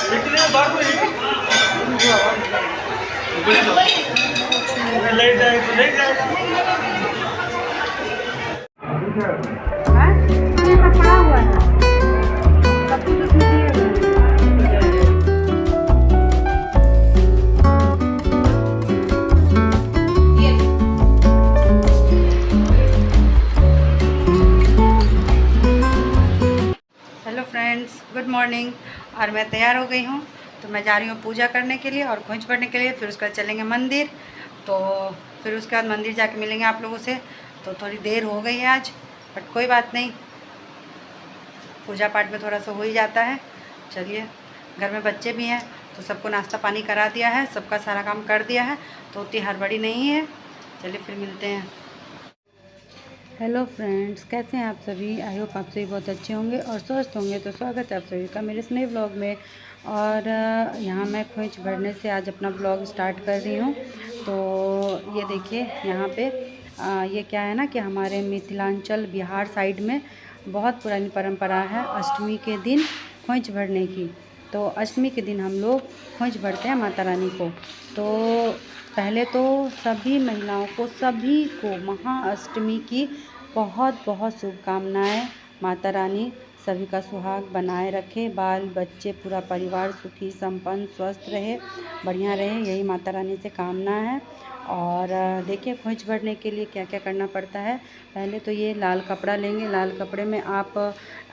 हाँ? ये पकड़ा हुआ है सब कुछ उसमें दिए हुए हैं। Hello friends, good morning. और मैं तैयार हो गई हूँ, तो मैं जा रही हूँ पूजा करने के लिए और खोंच भरने के लिए। फिर उसके बाद चलेंगे मंदिर, तो फिर उसके बाद मंदिर जाके मिलेंगे आप लोगों से। तो थोड़ी देर हो गई है आज, बट कोई बात नहीं, पूजा पाठ में थोड़ा सा हो ही जाता है। चलिए, घर में बच्चे भी हैं तो सबको नाश्ता पानी करा दिया है, सबका सारा काम कर दिया है, तो उतनी हड़बड़ी नहीं है। चलिए फिर मिलते हैं। हेलो फ्रेंड्स, कैसे हैं आप सभी? आई होप आप सभी बहुत अच्छे होंगे और स्वस्थ होंगे। तो स्वागत है आप सभी का मेरे इस नए व्लॉग में। और यहाँ मैं खोंच भरने से आज अपना व्लॉग स्टार्ट कर रही हूँ। तो ये देखिए, यहाँ पे ये क्या है ना कि हमारे मिथिलांचल बिहार साइड में बहुत पुरानी परंपरा है अष्टमी के दिन खोंच भरने की। तो अष्टमी के दिन हम लोग खोंच भरते हैं माता रानी को। तो पहले तो सभी महिलाओं को, सभी को महाअष्टमी की बहुत बहुत शुभकामनाएं। माता रानी सभी का सुहाग बनाए रखे, बाल बच्चे पूरा परिवार सुखी संपन्न स्वस्थ रहे, बढ़िया रहे, यही माता रानी से कामना है। और देखिए, खोंच भरने के लिए क्या क्या करना पड़ता है। पहले तो ये लाल कपड़ा लेंगे। लाल कपड़े में आप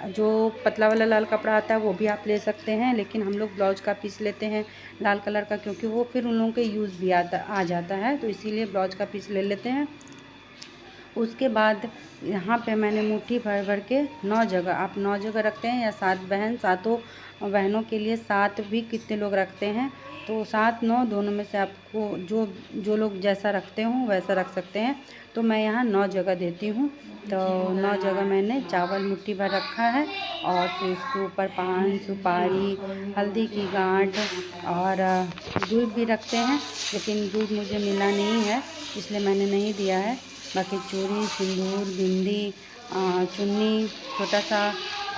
जो पतला वाला लाल कपड़ा आता है वो भी आप ले सकते हैं, लेकिन हम लोग ब्लाउज का पीस लेते हैं लाल कलर का, क्योंकि वो फिर उन लोगों के यूज़ भी आ जाता है, तो इसीलिए ब्लाउज का पीस ले लेते हैं। उसके बाद यहाँ पे मैंने मुट्ठी भर भर के 9 जगह, आप 9 जगह रखते हैं या 7 बहन, सातों बहनों के लिए 7 भी कितने लोग रखते हैं, तो 7 9 दोनों में से आपको जो जो लोग जैसा रखते हों वैसा रख सकते हैं। तो मैं यहाँ 9 जगह देती हूँ। तो 9 जगह मैंने चावल मुट्ठी भर रखा है, और फिर उसके ऊपर पान सुपारी, हल्दी की गांठ और दूध भी रखते हैं, लेकिन दूध मुझे मिला नहीं है इसलिए मैंने नहीं दिया है। बाकी चूड़ी, सिंदूर, बिंदी, चुन्नी छोटा सा,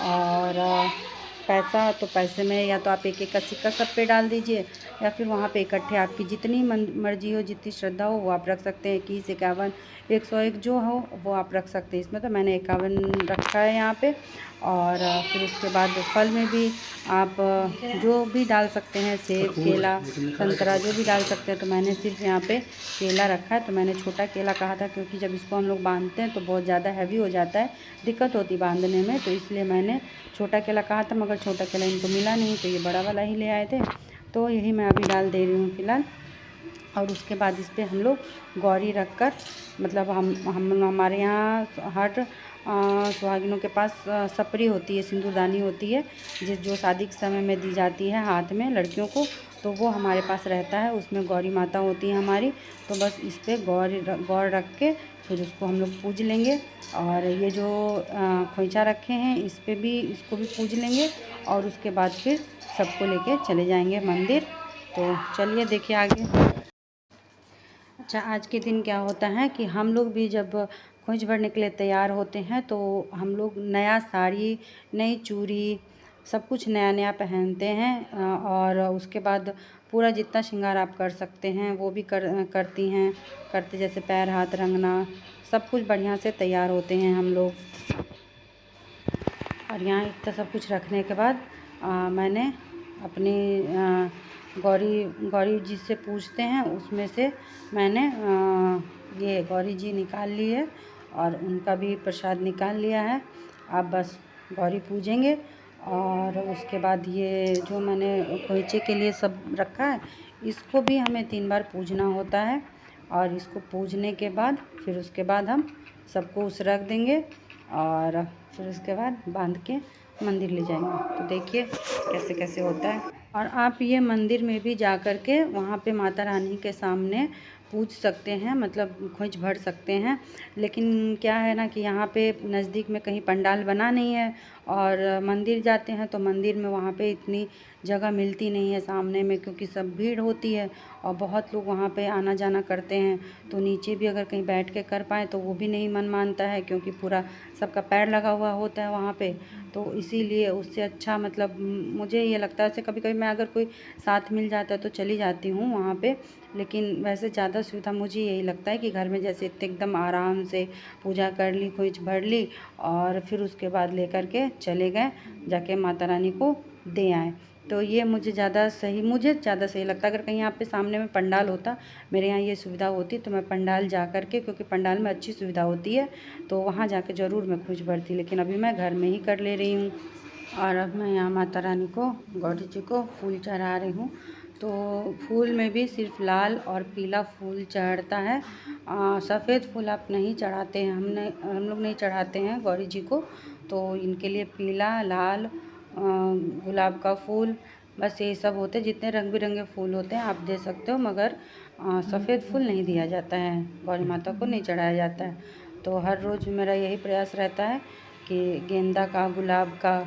और पैसा, तो पैसे में या तो आप एक एक का सिक्का सब पे डाल दीजिए, या फिर वहाँ पे इकट्ठे आपकी जितनी मर्जी हो, जितनी श्रद्धा हो वो आप रख सकते हैं। 21 51 101 जो हो वो आप रख सकते हैं। इसमें तो मैंने 51 रखा है यहाँ पे। और फिर उसके बाद फल में भी आप जो भी डाल सकते हैं, सेब, केला, संतरा जो भी डाल सकते हैं। तो मैंने सिर्फ यहाँ पे केला रखा है। तो मैंने छोटा केला कहा था, क्योंकि जब इसको हम लोग बांधते हैं तो बहुत ज़्यादा हैवी हो जाता है, दिक्कत होती बांधने में, तो इसलिए मैंने छोटा केला कहा था, मगर छोटा केला इनको मिला नहीं, तो ये बड़ा वाला ही ले आए थे। तो यही मैं अभी डाल दे रही हूँ फ़िलहाल। और उसके बाद इस पर हम लोग गौरी रख कर, मतलब हम हमारे यहाँ हर सुहागिनों के पास सपरी होती है, सिंदूरदानी होती है, जो शादी के समय में दी जाती है हाथ में लड़कियों को, तो वो हमारे पास रहता है। उसमें गौरी माता होती है हमारी। तो बस इस पर गौर रख के फिर उसको हम लोग पूज लेंगे। और ये जो खोइंचा रखे हैं इसको भी पूज लेंगे, और उसके बाद फिर सबको लेके चले जाएंगे मंदिर। तो चलिए देखिए आगे। अच्छा, आज के दिन क्या होता है कि हम लोग भी जब खोंच भरने के लिए तैयार होते हैं तो हम लोग नया साड़ी, नई चूड़ी, सब कुछ नया नया पहनते हैं। और उसके बाद पूरा जितना श्रृंगार आप कर सकते हैं वो भी करती हैं, करते, जैसे पैर हाथ रंगना, सब कुछ बढ़िया से तैयार होते हैं हम लोग। और यहाँ इतना सब कुछ रखने के बाद मैंने अपनी गौरी जी से पूछते हैं, उसमें से मैंने ये गौरी जी निकाल ली है और उनका भी प्रसाद निकाल लिया है। अब बस गौरी पूजेंगे। और उसके बाद ये जो मैंने खोइचे के लिए सब रखा है, इसको भी हमें 3 बार पूजना होता है। और इसको पूजने के बाद फिर उसके बाद हम सबको उस रख देंगे, और फिर उसके बाद बांध के मंदिर ले जाएंगे। तो देखिए कैसे कैसे होता है। और आप ये मंदिर में भी जा कर के वहाँ पे माता रानी के सामने पूज सकते हैं, मतलब खोंच भर सकते हैं। लेकिन क्या है ना कि यहाँ पे नज़दीक में कहीं पंडाल बना नहीं है, और मंदिर जाते हैं तो मंदिर में वहाँ पे इतनी जगह मिलती नहीं है सामने में, क्योंकि सब भीड़ होती है और बहुत लोग वहाँ पे आना जाना करते हैं। तो नीचे भी अगर कहीं बैठ के कर पाएँ तो वो भी नहीं मन मानता है, क्योंकि पूरा सबका पैर लगा हुआ होता है वहाँ पे। तो इसीलिए उससे अच्छा मतलब मुझे ये लगता है, ऐसे कभी कभी मैं अगर कोई साथ मिल जाता है तो चली जाती हूँ वहाँ पे, लेकिन वैसे ज़्यादा सुविधा मुझे यही लगता है कि घर में जैसे एकदम आराम से पूजा कर ली, खोइच भर ली और फिर उसके बाद लेकर के चले गए, जाके माता रानी को दे आए। तो ये मुझे ज़्यादा सही लगता है। अगर कहीं यहाँ पे सामने में पंडाल होता, मेरे यहाँ ये सुविधा होती, तो मैं पंडाल जा कर के, क्योंकि पंडाल में अच्छी सुविधा होती है, तो वहाँ जाके ज़रूर मैं खोइच भरती, लेकिन अभी मैं घर में ही कर ले रही हूँ। और अब मैं यहाँ माता रानी को, गौरी जी को फूल चढ़ा रही हूँ। तो फूल में भी सिर्फ लाल और पीला फूल चढ़ता है, सफ़ेद फूल आप नहीं चढ़ाते हैं, हम लोग नहीं चढ़ाते हैं गौरी जी को। तो इनके लिए पीला, लाल, गुलाब का फूल, बस यही सब होते हैं। जितने रंग बिरंगे फूल होते हैं आप दे सकते हो, मगर सफ़ेद फूल नहीं दिया जाता है, गौरी माता को नहीं चढ़ाया जाता है। तो हर रोज़ मेरा यही प्रयास रहता है कि गेंदा का, गुलाब का,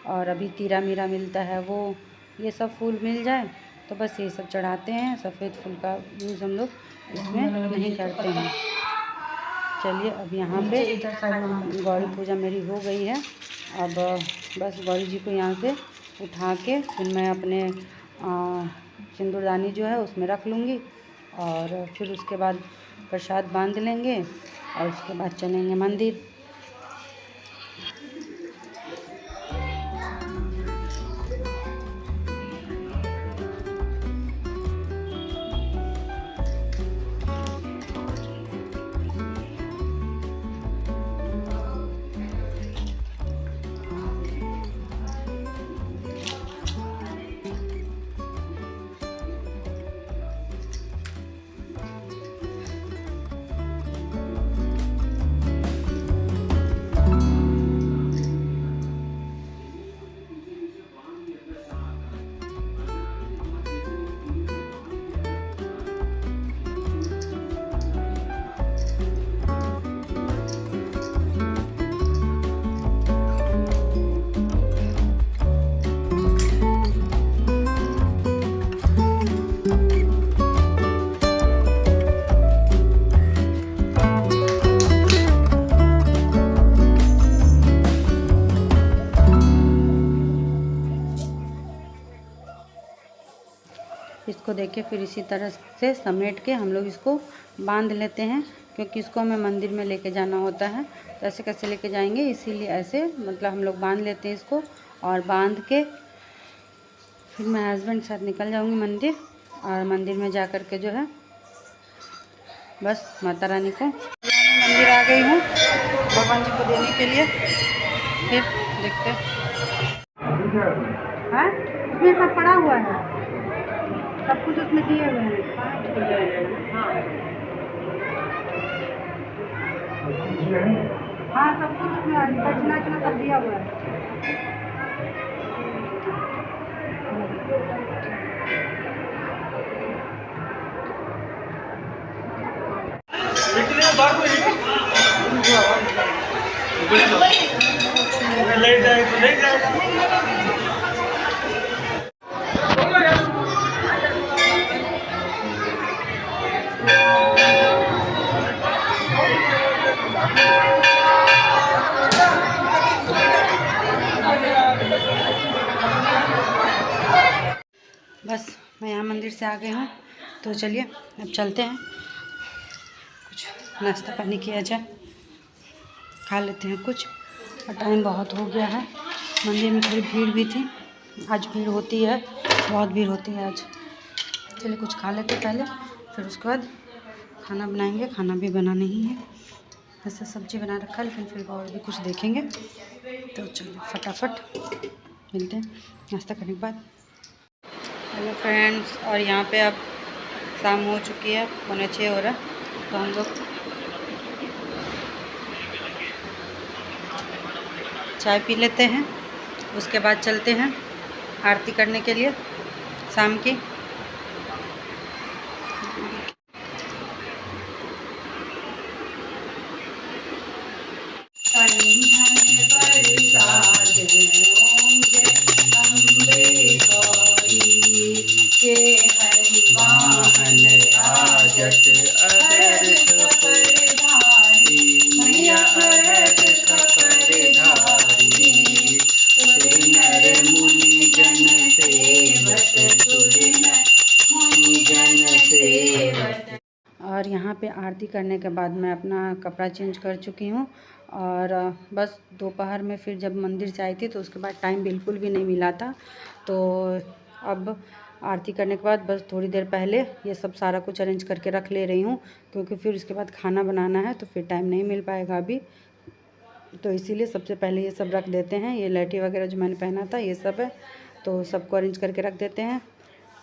और अभी तीरा मीरा मिलता है वो, ये सब फूल मिल जाए तो बस ये सब चढ़ाते हैं। सफ़ेद फूल का यूज़ हम लोग इसमें नहीं करते हैं। चलिए अब यहाँ पे गौरी पूजा मेरी हो गई है। अब बस गौरी जी को यहाँ से उठा के फिर मैं अपने सिंदूरदानी जो है उसमें रख लूँगी, और फिर उसके बाद प्रसाद बांध लेंगे और उसके बाद चलेंगे मंदिर। इसको देखिए, फिर इसी तरह से समेट के हम लोग इसको बांध लेते हैं, क्योंकि इसको हमें मंदिर में लेके जाना होता है। तो ऐसे कैसे लेके जाएंगे, इसीलिए ऐसे मतलब हम लोग बांध लेते हैं इसको। और बांध के फिर मैं हस्बैंड के साथ निकल जाऊंगी मंदिर, और मंदिर में जा कर के जो है बस माता रानी को, मंदिर आ गई हूँ भगवान जी को देने के लिए। फिर देखते हैं, इसमें सब पड़ा हुआ है, सब कुछ उसमें दिए हुए हैं। हाँ, सब कुछ उसमें दक्षिणा सब दिया हुआ है। बस मैं यहाँ मंदिर से आ गई हूँ, तो चलिए अब चलते हैं, कुछ नाश्ता पानी किया जाए, खा लेते हैं कुछ। और टाइम बहुत हो गया है, मंदिर में थोड़ी भीड़ भी थी, आज भीड़ होती है, बहुत भीड़ होती है आज। चलिए कुछ खा लेते पहले, फिर उसके बाद खाना बनाएंगे। खाना भी बनाना ही है, वैसे सब्जी बना रखा है, लेकिन फिर और भी कुछ देखेंगे। तो चलिए फटाफट मिलते हैं नाश्ता करने के बाद। हेलो फ्रेंड्स, और यहाँ पे अब शाम हो चुकी है, 5:45 हो रहा है, तो हम लोग चाय पी लेते हैं, उसके बाद चलते हैं आरती करने के लिए शाम की। यहाँ पे आरती करने के बाद मैं अपना कपड़ा चेंज कर चुकी हूँ। और बस दोपहर में फिर जब मंदिर से आई थी तो उसके बाद टाइम बिल्कुल भी नहीं मिला था। तो अब आरती करने के बाद बस थोड़ी देर पहले ये सब सारा कुछ अरेंज करके रख ले रही हूँ, क्योंकि फिर उसके बाद खाना बनाना है तो फिर टाइम नहीं मिल पाएगा अभी। तो इसीलिए सबसे पहले ये सब रख देते हैं। ये लहठी वगैरह जो मैंने पहना था ये सब है, तो सबको अरेंज करके रख देते हैं।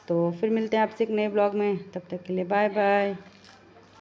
तो फिर मिलते हैं आपसे एक नए ब्लॉग में, तब तक के लिए बाय बाय।